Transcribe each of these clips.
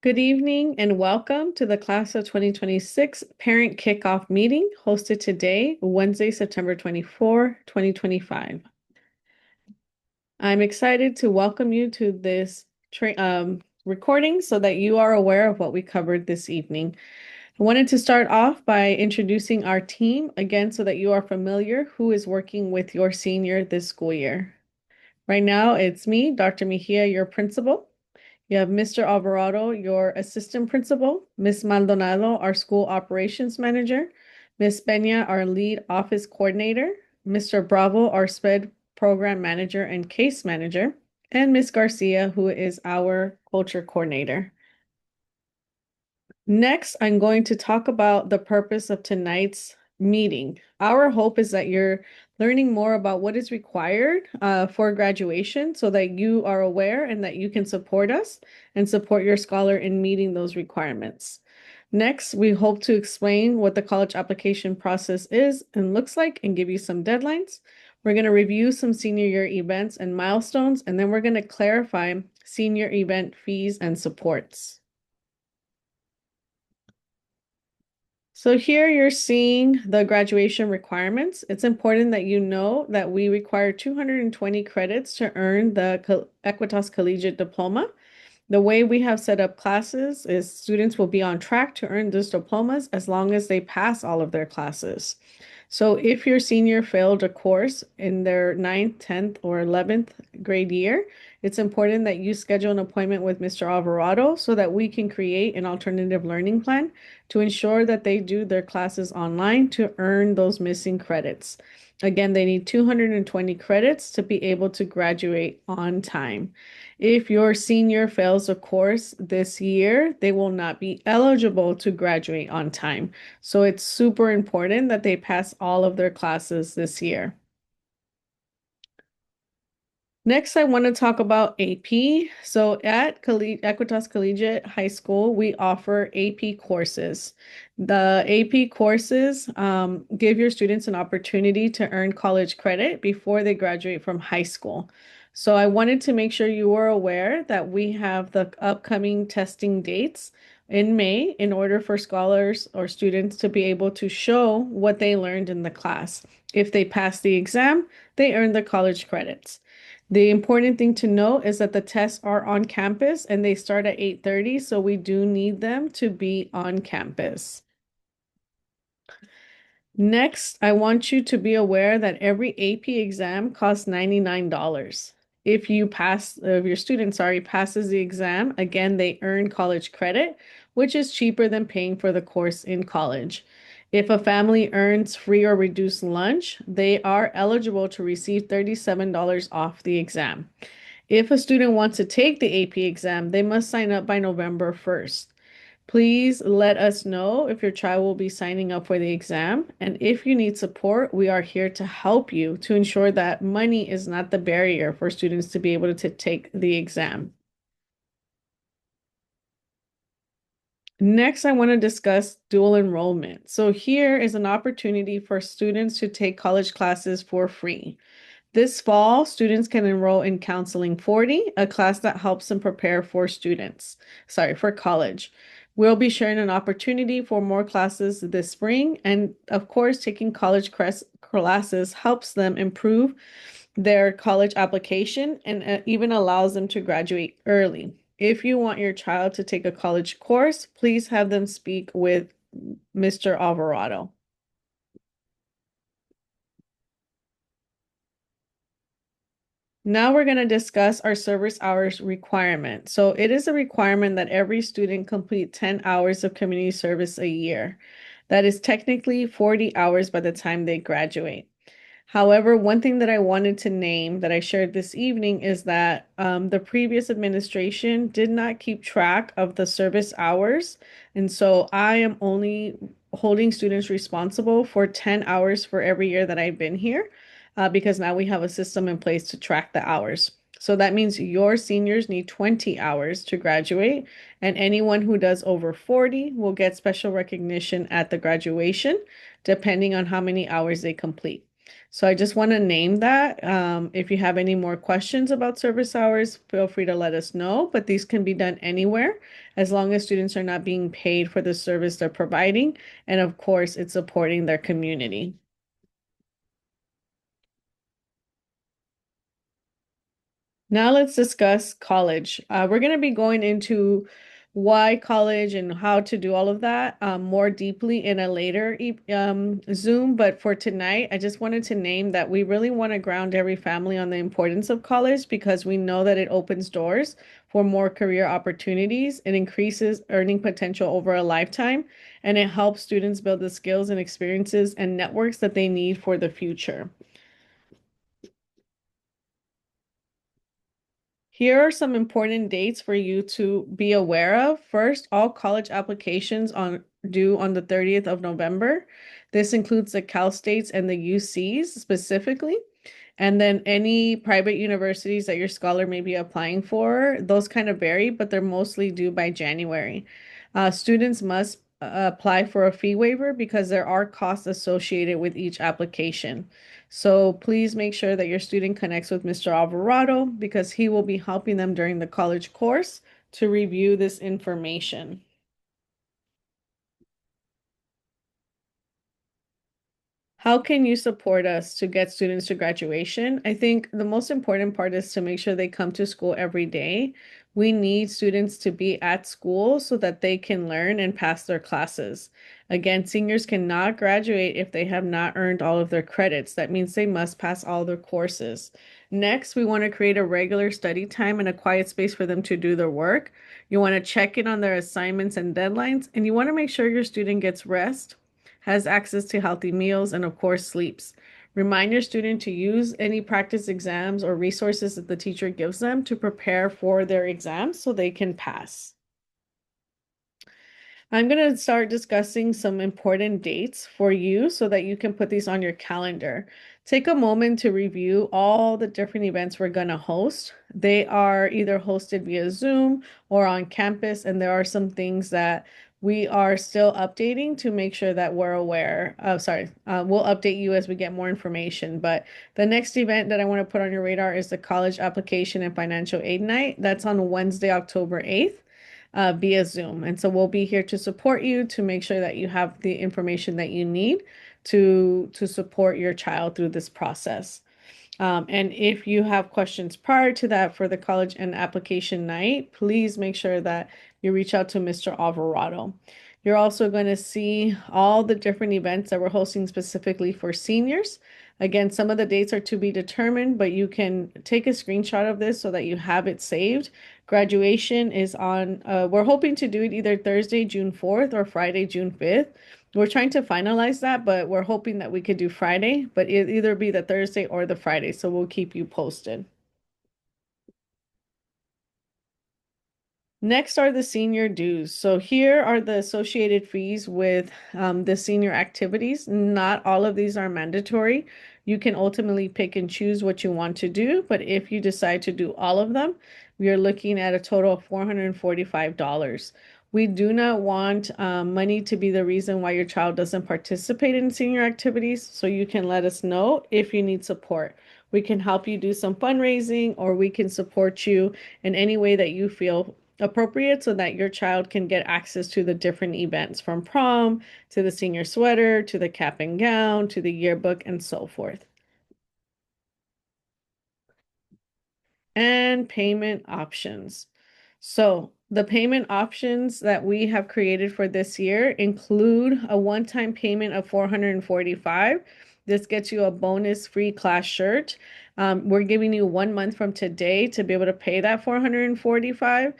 Good evening and welcome to the Class of 2026 Parent Kickoff meeting hosted today, Wednesday, September 24, 2025. I'm excited to welcome you to this recording so that you are aware of what we covered this evening. I wanted to start off by introducing our team again so that you are familiar who is working with your senior this school year. Right now, it's me, Dr. Mejia, your principal. You have Mr. Alvarado, your assistant principal, Ms. Maldonado, our school operations manager, Ms. Peña, our lead office coordinator, Mr. Bravo, our SPED program manager and case manager, and Ms. Garcia, who is our culture coordinator. Next, I'm going to talk about the purpose of tonight's meeting. Our hope is that you're learning more about what is required for graduation so that you are aware and that you can support us and support your scholar in meeting those requirements. Next, we hope to explain what the college application process is and looks like and give you some deadlines. We're going to review some senior year events and milestones, and then we're going to clarify senior event fees and supports. So here you're seeing the graduation requirements. It's important that you know that we require 220 credits to earn the Equitas Collegiate Diploma. The way we have set up classes is students will be on track to earn those diplomas as long as they pass all of their classes. So if your senior failed a course in their 9th, 10th, or 11th grade year, it's important that you schedule an appointment with Mr. Alvarado so that we can create an alternative learning plan to ensure that they do their classes online to earn those missing credits. Again, they need 220 credits to be able to graduate on time. If your senior fails a course this year, they will not be eligible to graduate on time. So it's super important that they pass all of their classes this year. Next, I want to talk about AP. So at Equitas Collegiate High School, we offer AP courses. The AP courses give your students an opportunity to earn college credit before they graduate from high school. So I wanted to make sure you were aware that we have the upcoming testing dates in May in order for scholars or students to be able to show what they learned in the class. If they pass the exam, they earn the college credits. The important thing to note is that the tests are on campus and they start at 8:30, so we do need them to be on campus. Next, I want you to be aware that every AP exam costs $99. If your student, passes the exam, again, they earn college credit, which is cheaper than paying for the course in college. If a family earns free or reduced lunch, they are eligible to receive $37 off the exam. If a student wants to take the AP exam, they must sign up by November 1st. Please let us know if your child will be signing up for the exam. And if you need support, we are here to help you to ensure that money is not the barrier for students to be able to take the exam. Next, I want to discuss dual enrollment. So here is an opportunity for students to take college classes for free. This fall, students can enroll in Counseling 40, a class that helps them prepare for for college. We'll be sharing an opportunity for more classes this spring, and of course, taking college classes helps them improve their college application and even allows them to graduate early. If you want your child to take a college course, please have them speak with Mr. Alvarado. Now we're going to discuss our service hours requirement. So it is a requirement that every student complete 10 hours of community service a year. That is technically 40 hours by the time they graduate. However, one thing that I wanted to name that I shared this evening is that the previous administration did not keep track of the service hours. And so I am only holding students responsible for 10 hours for every year that I've been here because now we have a system in place to track the hours. So that means your seniors need 20 hours to graduate, and anyone who does over 40 will get special recognition at the graduation, depending on how many hours they complete. So I just want to name that. If you have any more questions about service hours, feel free to let us know. But these can be done anywhere as long as students are not being paid for the service they're providing. And of course, it's supporting their community. Now let's discuss college. We're going to be going into why college and how to do all of that more deeply in a later Zoom. But for tonight, I just wanted to name that we really want to ground every family on the importance of college because we know that it opens doors for more career opportunities. It increases earning potential over a lifetime, and it helps students build the skills and experiences and networks that they need for the future. Here are some important dates for you to be aware of. First, all college applications on due on the 30th of November. This includes the Cal States and the UCs specifically. And then any private universities that your scholar may be applying for, those kind of vary, but they're mostly due by January. Students must apply for a fee waiver because there are costs associated with each application. So please make sure that your student connects with Mr. Alvarado because he will be helping them during the college course to review this information. How can you support us to get students to graduation? I think the most important part is to make sure they come to school every day. We need students to be at school so that they can learn and pass their classes. Again, seniors cannot graduate if they have not earned all of their credits. That means they must pass all their courses. Next, we want to create a regular study time and a quiet space for them to do their work. You want to check in on their assignments and deadlines, and you want to make sure your student gets rest, has access to healthy meals, and of course, sleeps. Remind your student to use any practice exams or resources that the teacher gives them to prepare for their exams so they can pass. I'm going to start discussing some important dates for you so that you can put these on your calendar. Take a moment to review all the different events we're going to host. They are either hosted via Zoom or on campus, and there are some things that we are still updating to make sure that we're aware. We'll update you as we get more information. But the next event that I want to put on your radar is the College Application and Financial Aid Night. That's on Wednesday, October 8th via Zoom. And so we'll be here to support you to make sure that you have the information that you need to support your child through this process. And if you have questions prior to that for the college and application night, please make sure that you reach out to Mr. Alvarado. You're also going to see all the different events that we're hosting specifically for seniors. Again, some of the dates are to be determined, but you can take a screenshot of this so that you have it saved. Graduation is on, we're hoping to do it either Thursday, June 4th or Friday, June 5th. We're trying to finalize that, but we're hoping that we could do Friday, but it either be the Thursday or the Friday, so we'll keep you posted. Next are the senior dues. So here are the associated fees with the senior activities. Not all of these are mandatory. You can ultimately pick and choose what you want to do, but if you decide to do all of them, we are looking at a total of $445. We do not want money to be the reason why your child doesn't participate in senior activities, so you can let us know if you need support. We can help you do some fundraising, or we can support you in any way that you feel appropriate so that your child can get access to the different events from prom to the senior sweater to the cap and gown to the yearbook and so forth. And payment options. So the payment options that we have created for this year include a one-time payment of $445. This gets you a bonus free class shirt. We're giving you 1 month from today to be able to pay that $445.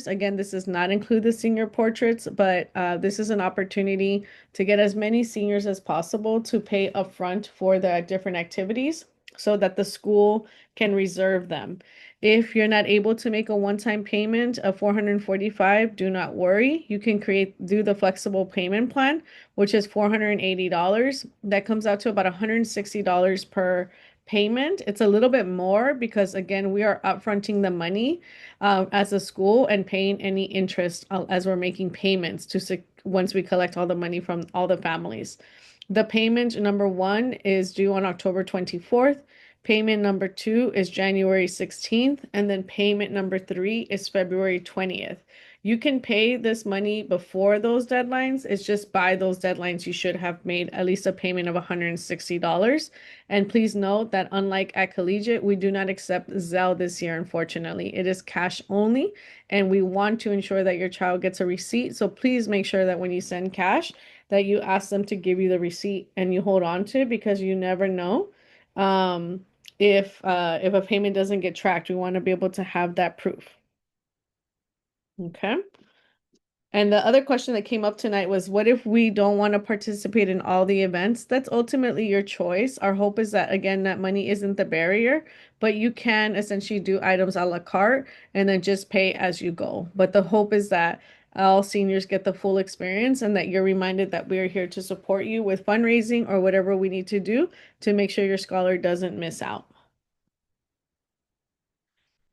Again, this does not include the senior portraits, but this is an opportunity to get as many seniors as possible to pay upfront for the different activities so that the school can reserve them. If you're not able to make a one-time payment of $445, do not worry. You can do the flexible payment plan, which is $480. That comes out to about $160 per payment. It's a little bit more because again, we are upfronting the money as a school and paying any interest as we're making payments to once we collect all the money from all the families. The payment number one is due on October 24th. Payment number two is January 16th. And then payment number three is February 20th. You can pay this money before those deadlines. It's just by those deadlines, you should have made at least a payment of $160. And please note that unlike at Collegiate, we do not accept Zelle this year, unfortunately. It is cash only, and we want to ensure that your child gets a receipt. So please make sure that when you send cash, that you ask them to give you the receipt and you hold on to it because you never know um, if a payment doesn't get tracked. We want to be able to have that proof. Okay. And the other question that came up tonight was, what if we don't want to participate in all the events? That's ultimately your choice. Our hope is that, again, that money isn't the barrier, but you can essentially do items a la carte and then just pay as you go. But the hope is that all seniors get the full experience and that you're reminded that we are here to support you with fundraising or whatever we need to do to make sure your scholar doesn't miss out.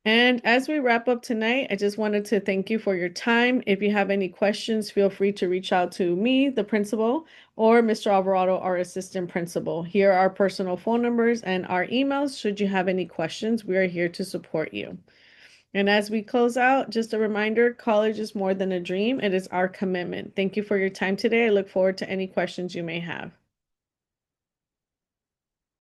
And as we wrap up tonight, I just wanted to thank you for your time. If you have any questions, feel free to reach out to me, the principal, or Mr. Alvarado, our assistant principal. Here are our personal phone numbers and our emails. Should you have any questions, we are here to support you. And as we close out, just a reminder, college is more than a dream. It is our commitment. Thank you for your time today. I look forward to any questions you may have.